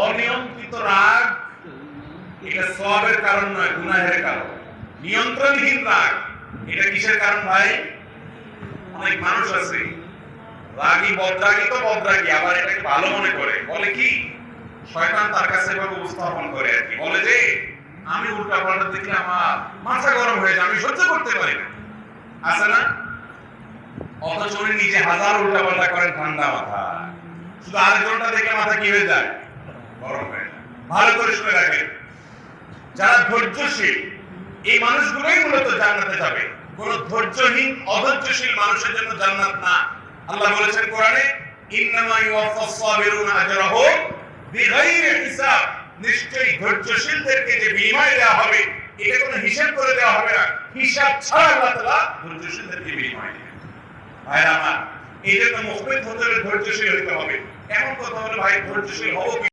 অনিয়ন্ত্রিত রাগ এটা সওয়াবের কারণ নয়, গুনাহের কারণ। নিয়ন্ত্রণহীন রাগ এটা কিসের কারণ ভাই? অনেক মানুষ আছে রাগী, বদরাগী তো বদরাগী, আবার এটাকে ভালো মনে করে, বলে কি শয়তান তার কাছে এভাবে উপস্থাপন করে আর কি, বলে যে আমি উল্টা পাল্টা দেখলে আমার মাথা গরম হয়ে যায়, আমি সহ্য করতে পারি না, আছে না? অথচ উনি নিজে হাজার উল্টা পাল্টা করেন ঠান্ডা মাথা, শুধু আরেকজনটা দেখলে মাথা কি হয়ে যায়? গরম হয়ে যায়। ভালো করে শুনে রাখেন, যারা ধৈর্যশীল এই মানুষগুলোই মূলত জান্নাতে যাবে। কোন ধৈর্যহীন অধৈর্যশীল মানুষের জন্য জান্নাত না। আল্লাহ বলেছেন কোরআনে, ইন্নামা ইউওয়াফাস সাবিরুনা আজরাহুম বিগাইরি হিসাব। নিশ্চয়ই ধৈর্যশীলদেরকে যে বিনিময় দেওয়া হবে এটা কোনো হিসাব করে দেওয়া হবে না, হিসাব ছাড়া আল্লাহ তাআলা ধৈর্যশীলদেরকে বিনিময় দেবেন। ভাইরা আমার, এই জন্য মুখবিত হতে হলে ধৈর্যশীল হতে হবে। এমন কথা হলো ভাই ধৈর্যশীল হবো